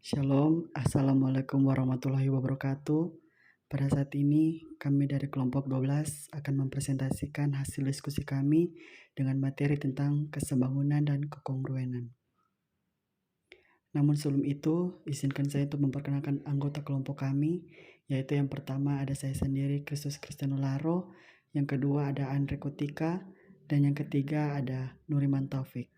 Shalom, Assalamualaikum warahmatullahi wabarakatuh. Pada saat ini, kami dari kelompok 12 akan mempresentasikan hasil diskusi kami dengan materi tentang kesebangunan dan kekongruenan. Namun sebelum itu, izinkan saya untuk memperkenalkan anggota kelompok kami, yaitu yang pertama ada saya sendiri, Kristus Kristiano Laro, yang kedua ada Andre Kotika, dan yang ketiga ada Nuriman Taufik.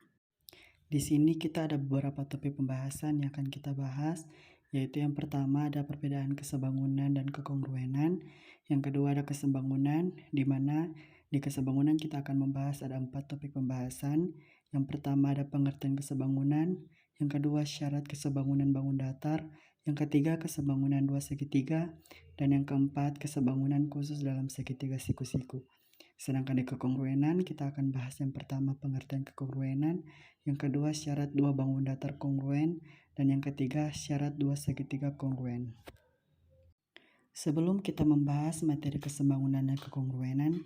Di sini kita ada beberapa topik pembahasan yang akan kita bahas, yaitu yang pertama ada perbedaan kesebangunan dan kekongruenan, yang kedua ada kesebangunan, di mana di kesebangunan kita akan membahas ada 4 topik pembahasan. Yang pertama ada pengertian kesebangunan, yang kedua syarat kesebangunan bangun datar, yang ketiga kesebangunan dua segitiga, dan yang keempat kesebangunan khusus dalam segitiga siku-siku. Sedangkan di kekongruenan kita akan bahas yang pertama pengertian kekongruenan, yang kedua syarat dua bangun datar kongruen, dan yang ketiga syarat dua segitiga kongruen. Sebelum kita membahas materi kesebangunan dan kekongruenan,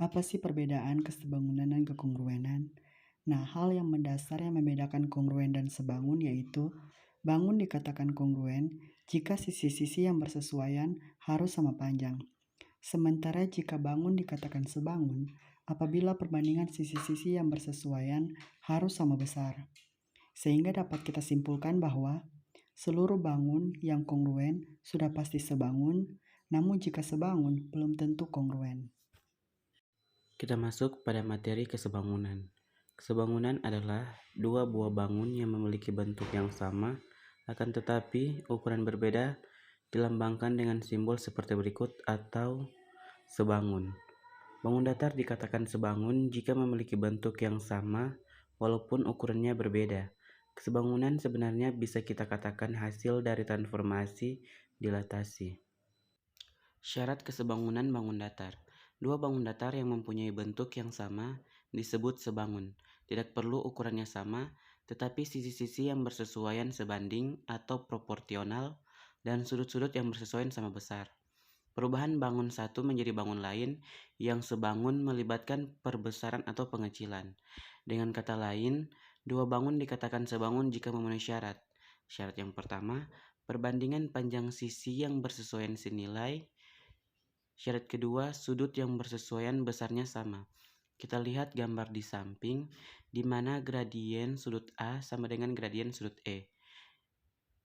apa sih perbedaan kesebangunan dan kekongruenan? Nah, hal yang mendasar yang membedakan kongruen dan sebangun yaitu bangun dikatakan kongruen jika sisi-sisi yang bersesuaian harus sama panjang. Sementara jika bangun dikatakan sebangun apabila perbandingan sisi-sisi yang bersesuaian harus sama besar. Sehingga dapat kita simpulkan bahwa seluruh bangun yang kongruen sudah pasti sebangun, namun jika sebangun belum tentu kongruen. Kita masuk pada materi kesebangunan. Kesebangunan adalah dua buah bangun yang memiliki bentuk yang sama, akan tetapi ukuran berbeda dilambangkan dengan simbol seperti berikut atau sebangun. Bangun datar dikatakan sebangun jika memiliki bentuk yang sama walaupun ukurannya berbeda. Kesebangunan sebenarnya bisa kita katakan hasil dari transformasi dilatasi. Syarat kesebangunan bangun datar. Dua bangun datar yang mempunyai bentuk yang sama disebut sebangun. Tidak perlu ukurannya sama, tetapi sisi-sisi yang bersesuaian sebanding atau proporsional dan sudut-sudut yang bersesuaian sama besar. Perubahan bangun satu menjadi bangun lain yang sebangun melibatkan perbesaran atau pengecilan. Dengan kata lain, dua bangun dikatakan sebangun jika memenuhi syarat. Syarat yang pertama, perbandingan panjang sisi yang bersesuaian senilai. Syarat kedua, sudut yang bersesuaian besarnya sama. Kita lihat gambar di samping, di mana gradien sudut A sama dengan gradien sudut E.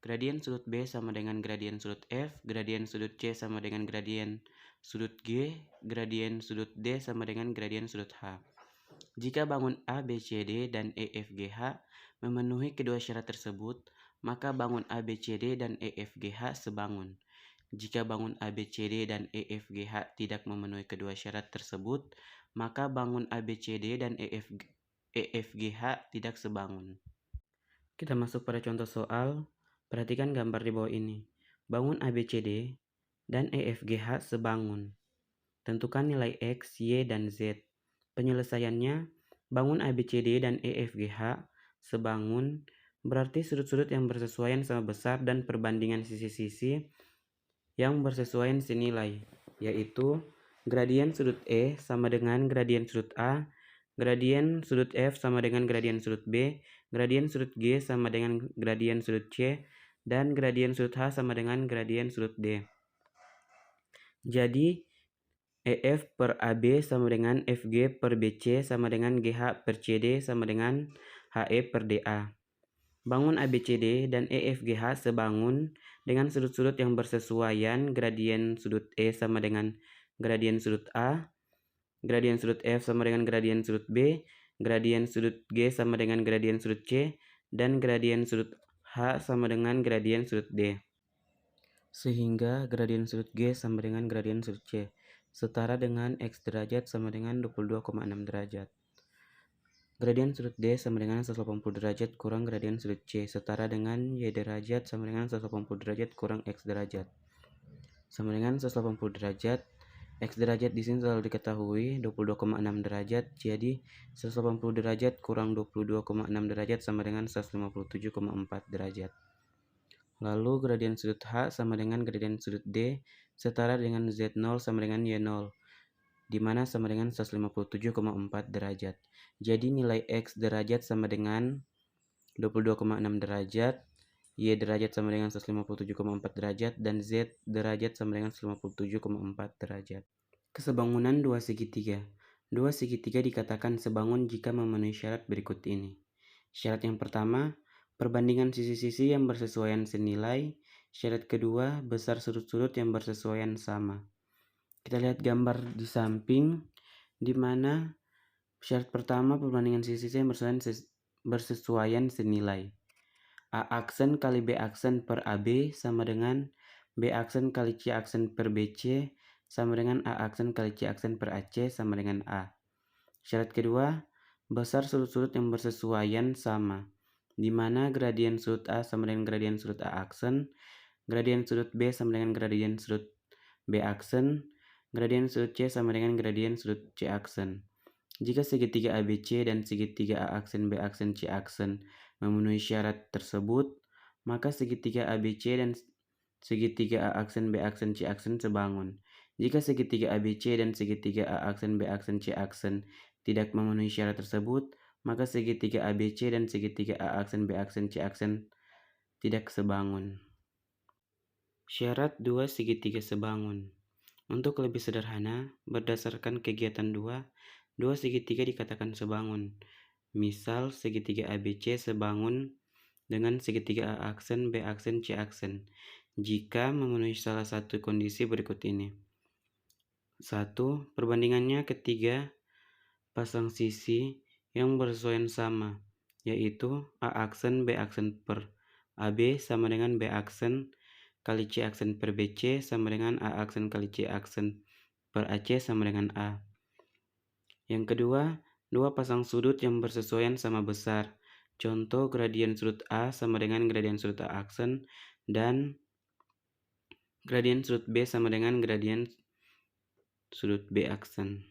Gradien sudut B sama dengan gradien sudut F, gradien sudut C sama dengan gradien sudut G, gradien sudut D sama dengan gradien sudut H. Jika bangun A, B, C, D, dan E, F, G, H memenuhi kedua syarat tersebut, maka bangun A, B, C, D, dan E, F, G, H sebangun. Jika bangun A, B, C, D, dan E, F, G, H tidak memenuhi kedua syarat tersebut, maka bangun A, B, C, D, dan E, F, G, H tidak sebangun. Kita masuk pada contoh soal. Perhatikan gambar di bawah ini. Bangun A, B, C, D, dan E, F, G, H sebangun. Tentukan nilai X, Y, dan Z. Penyelesaiannya, bangun A, B, C, D, dan E, F, G, H sebangun berarti sudut-sudut yang bersesuaian sama besar dan perbandingan sisi-sisi yang bersesuaian senilai, yaitu gradien sudut E sama dengan gradien sudut A, gradien sudut F sama dengan gradien sudut B, gradien sudut G sama dengan gradien sudut C, dan gradien sudut H sama dengan gradien sudut D. Jadi, EF per AB sama dengan FG per BC sama dengan GH per CD sama dengan HE per DA. Bangun ABCD dan EFGH sebangun dengan sudut-sudut yang bersesuaian. Gradien sudut E sama dengan gradien sudut A, gradien sudut F sama dengan gradien sudut B, gradien sudut G sama dengan gradien sudut C, dan gradien sudut H sama dengan gradien sudut D. Sehingga gradien sudut G sama dengan gradien sudut C setara dengan X derajat sama dengan 22,6 derajat. Gradien sudut D sama dengan 180 derajat kurang gradien sudut C setara dengan Y derajat sama dengan 180 derajat kurang X derajat. Sama dengan 180 derajat. X derajat di sini selalu diketahui 22,6 derajat. Jadi 180 derajat kurang 22,6 derajat sama dengan 157,4 derajat. Lalu gradien sudut H sama dengan gradien sudut D setara dengan Z0 sama dengan Y0. Di mana sama dengan 157,4 derajat. Jadi nilai X derajat sama dengan 22,6 derajat, Y derajat sama dengan 157,4 derajat, dan Z derajat sama dengan 157,4 derajat. Kesebangunan dua segitiga. Dua segitiga dikatakan sebangun jika memenuhi syarat berikut ini. Syarat yang pertama, perbandingan sisi-sisi yang bersesuaian senilai. Syarat kedua, besar sudut-sudut yang bersesuaian sama. Kita lihat gambar di samping, di mana syarat pertama, perbandingan sisi-sisi yang bersesuaian senilai. A aksen kali B aksen per AB sama dengan B aksen kali C aksen per BC sama dengan A aksen kali C aksen per AC sama dengan A. Syarat kedua, besar sudut-sudut yang bersesuaian sama, di mana gradien sudut A sama dengan gradien sudut A aksen, gradien sudut B sama dengan gradien sudut B aksen, gradien sudut C sama dengan gradien sudut C aksen. Jika segitiga ABC dan segitiga A aksen B aksen C aksen memenuhi syarat tersebut, maka segitiga ABC dan segitiga A aksen B aksen C aksen sebangun. Jika segitiga ABC dan segitiga A aksen B aksen C aksen tidak memenuhi syarat tersebut, maka segitiga ABC dan segitiga A aksen B aksen C aksen tidak sebangun. Syarat dua segitiga sebangun. Untuk lebih sederhana, berdasarkan kegiatan dua segitiga dikatakan sebangun. Misal, segitiga ABC sebangun dengan segitiga A aksen, B aksen, C aksen jika memenuhi salah satu kondisi berikut ini. 1. Perbandingannya ketiga pasang sisi yang bersesuaian sama, yaitu A aksen, B aksen per AB sama dengan B aksen kali C aksen per BC sama dengan A aksen kali C aksen per AC sama dengan A. Yang kedua, dua pasang sudut yang bersesuaian sama besar. Contoh, gradien sudut A sama dengan gradien sudut A aksen, dan gradien sudut B sama dengan gradien sudut B aksen.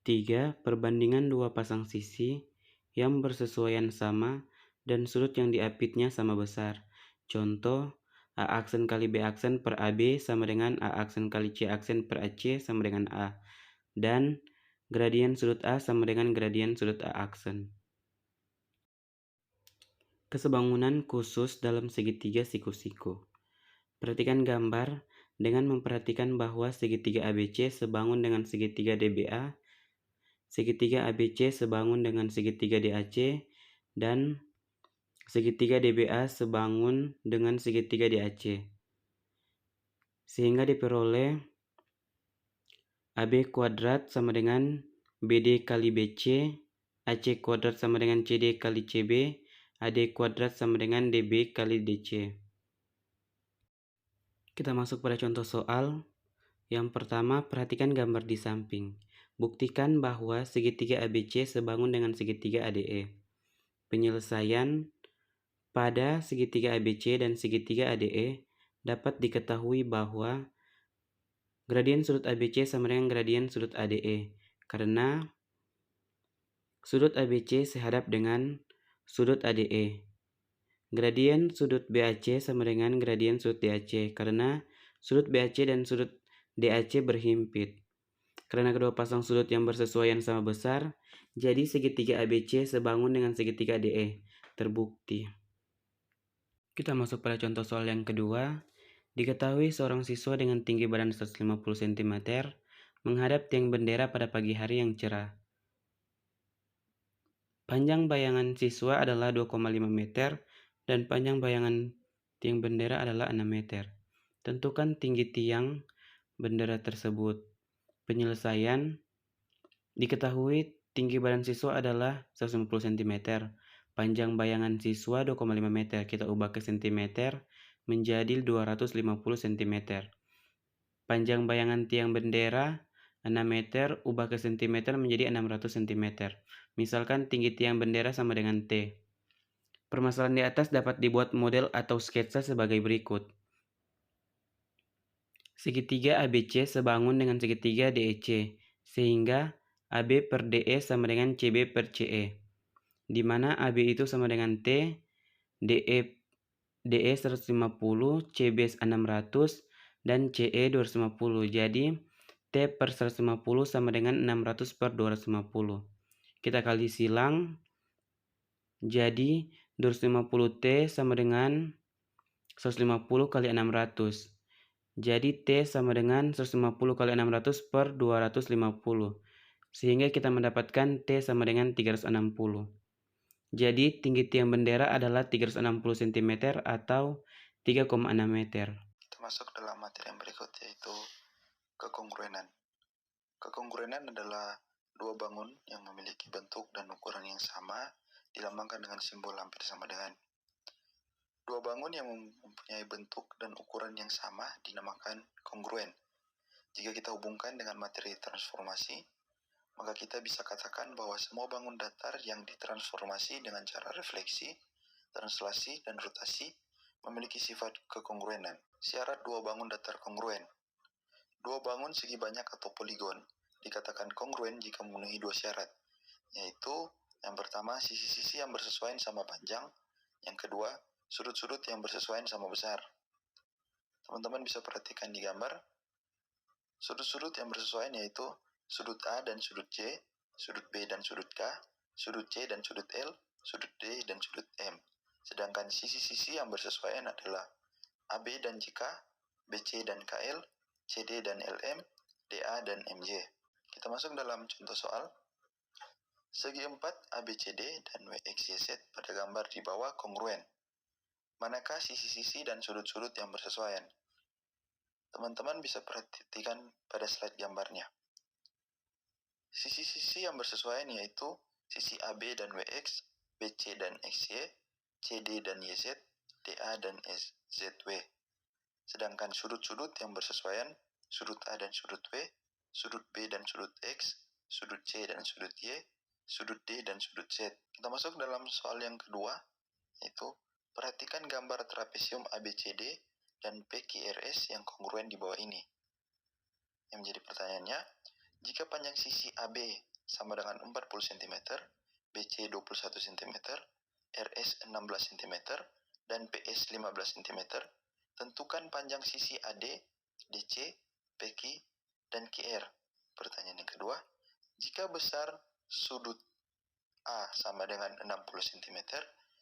3. Perbandingan dua pasang sisi yang bersesuaian sama dan sudut yang diapitnya sama besar. Contoh, A aksen kali B aksen per AB sama dengan A aksen kali C aksen per AC sama dengan A. Dan gradien sudut A sama dengan gradien sudut A aksen. Kesebangunan khusus dalam segitiga siku-siku. Perhatikan gambar dengan memperhatikan bahwa segitiga ABC sebangun dengan segitiga DBA, segitiga ABC sebangun dengan segitiga DAC, dan segitiga DBA sebangun dengan segitiga DAC. Sehingga diperoleh AB kuadrat sama dengan BD kali BC, AC kuadrat sama dengan CD kali CB, AD kuadrat sama dengan DB kali DC. Kita masuk pada contoh soal. Yang pertama, perhatikan gambar di samping. Buktikan bahwa segitiga ABC sebangun dengan segitiga ADE. Penyelesaian pada segitiga ABC dan segitiga ADE dapat diketahui bahwa gradien sudut ABC sama dengan gradien sudut ADE, karena sudut ABC sehadap dengan sudut ADE. Gradien sudut BAC sama dengan gradien sudut DAC, karena sudut BAC dan sudut DAC berhimpit. Karena kedua pasang sudut yang bersesuaian sama besar, jadi segitiga ABC sebangun dengan segitiga ADE. Terbukti. Kita masuk pada contoh soal yang kedua. Diketahui seorang siswa dengan tinggi badan 150 cm menghadap tiang bendera pada pagi hari yang cerah. Panjang bayangan siswa adalah 2,5 meter dan panjang bayangan tiang bendera adalah 6 meter. Tentukan tinggi tiang bendera tersebut. Penyelesaian, diketahui tinggi badan siswa adalah 150 cm. Panjang bayangan siswa 2,5 meter. Kita ubah ke cm menjadi 250 cm. Panjang bayangan tiang bendera 6 meter, ubah ke cm menjadi 600 cm. Misalkan tinggi tiang bendera sama dengan T. Permasalahan di atas dapat dibuat model atau sketsa sebagai berikut. Segitiga ABC sebangun dengan segitiga DEC, sehingga AB per DE sama dengan CB per CE, di mana AB itu sama dengan T, DE 150, CB 600, dan CE 250. Jadi T per 150 sama dengan 600 per 250. Kita kali silang, jadi 250T sama dengan 150 kali 600. Jadi T sama dengan 150 kali 600 per 250. Sehingga kita mendapatkan T sama dengan 360. Jadi tinggi tiang bendera adalah 360 cm atau 3,6 meter. Kita masuk dalam materi yang berikut, yaitu kekongruenan. Kekongruenan adalah dua bangun yang memiliki bentuk dan ukuran yang sama dilambangkan dengan simbol hampir sama dengan. Dua bangun yang mempunyai bentuk dan ukuran yang sama dinamakan kongruen. Jika kita hubungkan dengan materi transformasi, maka kita bisa katakan bahwa semua bangun datar yang ditransformasi dengan cara refleksi, translasi, dan rotasi memiliki sifat kekongruenan. Syarat dua bangun datar kongruen. Dua bangun segi banyak atau poligon dikatakan kongruen jika memenuhi dua syarat, yaitu yang pertama sisi-sisi yang bersesuaian sama panjang, yang kedua sudut-sudut yang bersesuaian sama besar. Teman-teman bisa perhatikan di gambar, sudut-sudut yang bersesuaian yaitu sudut A dan sudut C, sudut B dan sudut K, sudut C dan sudut L, sudut D dan sudut M. Sedangkan sisi-sisi yang bersesuaian adalah AB dan JK, BC dan KL, CD dan LM, DA dan MJ. Kita masuk dalam contoh soal. Segi 4 ABCD dan WXYZ pada gambar di bawah kongruen. Manakah sisi-sisi dan sudut-sudut yang bersesuaian? Teman-teman bisa perhatikan pada slide gambarnya. Sisi-sisi yang bersesuaian yaitu sisi AB dan WX, BC dan XY, CD dan YZ, DA dan ZW. Sedangkan sudut-sudut yang bersesuaian, sudut A dan sudut W, sudut B dan sudut X, sudut C dan sudut Y, sudut D dan sudut Z. Kita masuk dalam soal yang kedua, yaitu perhatikan gambar trapesium ABCD dan PQRS yang kongruen di bawah ini. Yang menjadi pertanyaannya, jika panjang sisi AB sama dengan 40 cm, BC 21 cm, RS 16 cm, dan PS 15 cm, tentukan panjang sisi AD, DC, PQ, dan QR. Pertanyaan yang kedua, jika besar sudut A sama dengan 60 cm,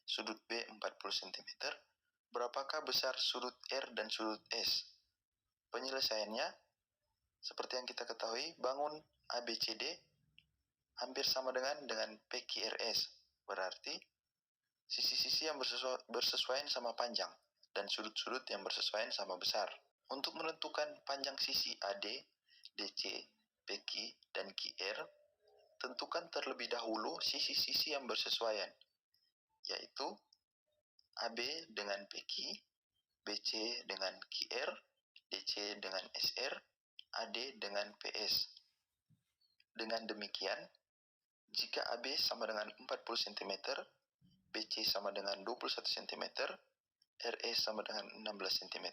sudut B 40 cm, berapakah besar sudut R dan sudut S? Penyelesaiannya, seperti yang kita ketahui, bangun ABCD hampir sama dengan PQRS. Berarti sisi-sisi yang bersesuaian sama panjang dan sudut-sudut yang bersesuaian sama besar. Untuk menentukan panjang sisi AD, DC, PQ, dan QR, tentukan terlebih dahulu sisi-sisi yang bersesuaian, yaitu AB dengan PQ, BC dengan QR, DC dengan SR, AD dengan PS. Dengan demikian, jika AB sama dengan 40 cm, BC sama dengan 21 cm, RS sama dengan 16 cm,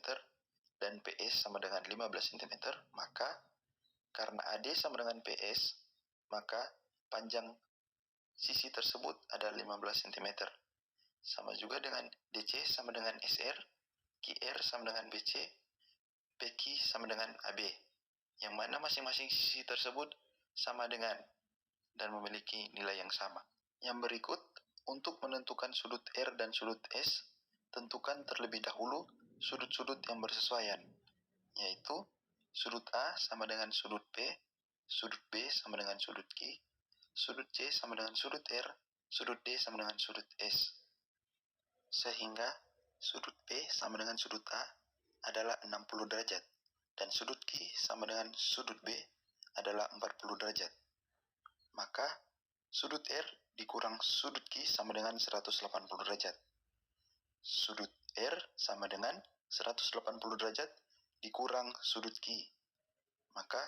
dan PS sama dengan 15 cm, maka karena AD sama dengan PS, maka panjang sisi tersebut adalah 15 cm. Sama juga dengan DC sama dengan SR, QR sama dengan BC, PQ sama dengan AB, yang mana masing-masing sisi tersebut sama dengan dan memiliki nilai yang sama. Yang berikut, untuk menentukan sudut R dan sudut S, tentukan terlebih dahulu sudut-sudut yang bersesuaian, yaitu sudut A sama dengan sudut P, sudut B sama dengan sudut Q, sudut C sama dengan sudut R, sudut D sama dengan sudut S. Sehingga sudut P sama dengan sudut A adalah 60 derajat, dan sudut Q sama dengan sudut B adalah 40 derajat. Maka sudut R dikurang sudut Q sama dengan 180 derajat. Sudut R sama dengan 180 derajat dikurang sudut Q. Maka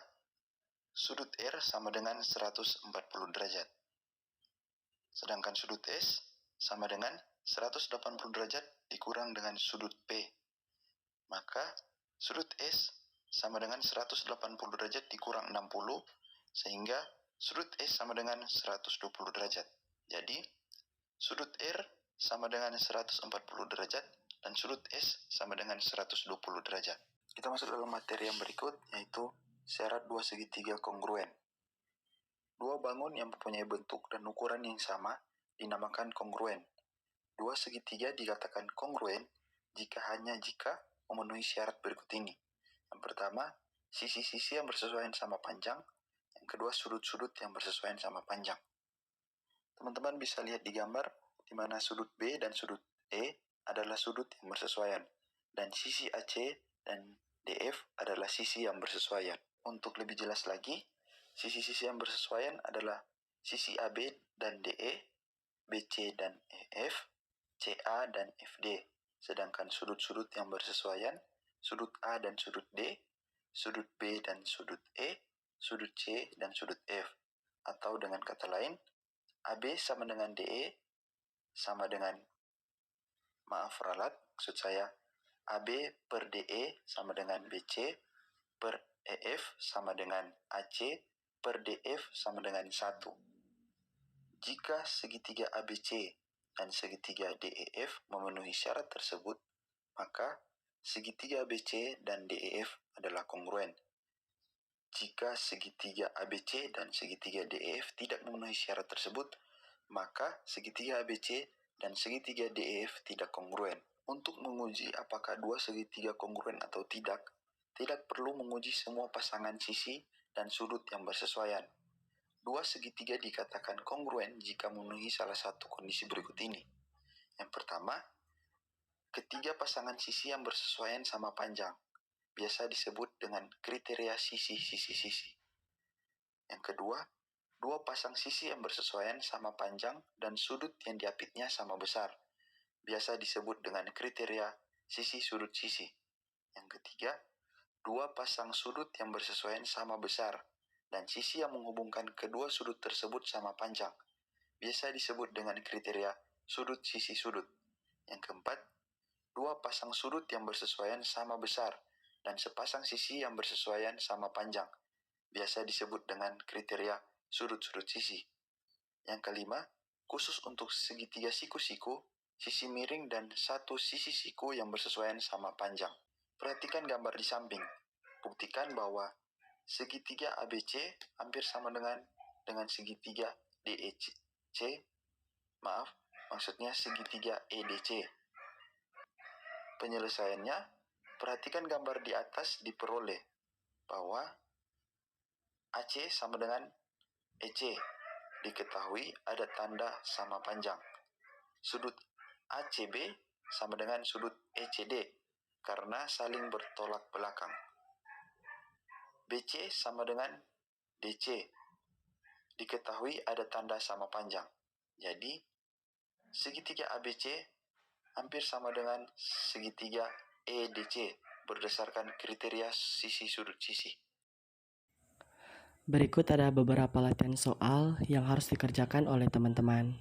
sudut R sama dengan 140 derajat. Sedangkan sudut S sama dengan 180 derajat dikurang dengan sudut P. Maka sudut S sama dengan 180 derajat dikurang 60, sehingga sudut S sama dengan 120 derajat. Jadi, sudut R sama dengan 140 derajat dan sudut S sama dengan 120 derajat. Kita masuk dalam materi yang berikut, yaitu syarat dua segitiga kongruen. Dua bangun yang mempunyai bentuk dan ukuran yang sama dinamakan kongruen. Dua segitiga dikatakan kongruen jika memenuhi syarat berikut ini. Yang pertama, sisi-sisi yang bersesuaian sama panjang. Yang kedua, sudut-sudut yang bersesuaian sama panjang. Teman-teman bisa lihat di gambar di mana sudut B dan sudut E adalah sudut yang bersesuaian, dan sisi AC dan DF adalah sisi yang bersesuaian. Untuk lebih jelas lagi, sisi-sisi yang bersesuaian adalah sisi AB dan DE, BC dan EF, CA dan FD. Sedangkan sudut-sudut yang bersesuaian, sudut A dan sudut D, sudut B dan sudut E, sudut C dan sudut F. Atau dengan kata lain, AB sama dengan DE sama dengan, maksud saya AB per DE sama dengan BC per EF sama dengan AC per DF sama dengan 1. Jika segitiga ABC dan segitiga DEF memenuhi syarat tersebut, maka segitiga ABC dan DEF adalah kongruen. Jika segitiga ABC dan segitiga DEF tidak memenuhi syarat tersebut, maka segitiga ABC dan segitiga DEF tidak kongruen. Untuk menguji apakah dua segitiga kongruen atau tidak perlu menguji semua pasangan sisi dan sudut yang bersesuaian. Dua segitiga dikatakan kongruen jika memenuhi salah satu kondisi berikut ini. Yang pertama, ketiga pasangan sisi yang bersesuaian sama panjang, biasa disebut dengan kriteria sisi-sisi-sisi. Yang kedua, dua pasang sisi yang bersesuaian sama panjang dan sudut yang diapitnya sama besar, biasa disebut dengan kriteria sisi sudut sisi. Yang ketiga, dua pasang sudut yang bersesuaian sama besar dan sisi yang menghubungkan kedua sudut tersebut sama panjang, biasa disebut dengan kriteria sudut sisi sudut. Yang keempat, dua pasang sudut yang bersesuaian sama besar dan sepasang sisi yang bersesuaian sama panjang, biasa disebut dengan kriteria sudut-sudut sisi. Yang kelima, khusus untuk segitiga siku-siku, sisi miring dan satu sisi siku yang bersesuaian sama panjang. Perhatikan gambar di samping. Buktikan bahwa segitiga ABC hampir sama dengan segitiga DEC. Maksudnya segitiga EDC. Penyelesaiannya, perhatikan gambar di atas diperoleh bahwa AC sama dengan EC. Diketahui ada tanda sama panjang. Sudut ACB sama dengan sudut ECD karena saling bertolak belakang. BC sama dengan DC. Diketahui ada tanda sama panjang. Jadi, segitiga ABC hampir sama dengan segitiga EDC berdasarkan kriteria sisi sudut sisi. Berikut ada beberapa latihan soal yang harus dikerjakan oleh teman-teman.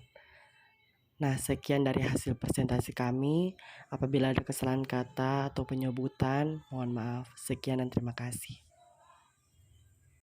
Nah, sekian dari hasil presentasi kami. Apabila ada kesalahan kata atau penyebutan, mohon maaf. Sekian dan terima kasih.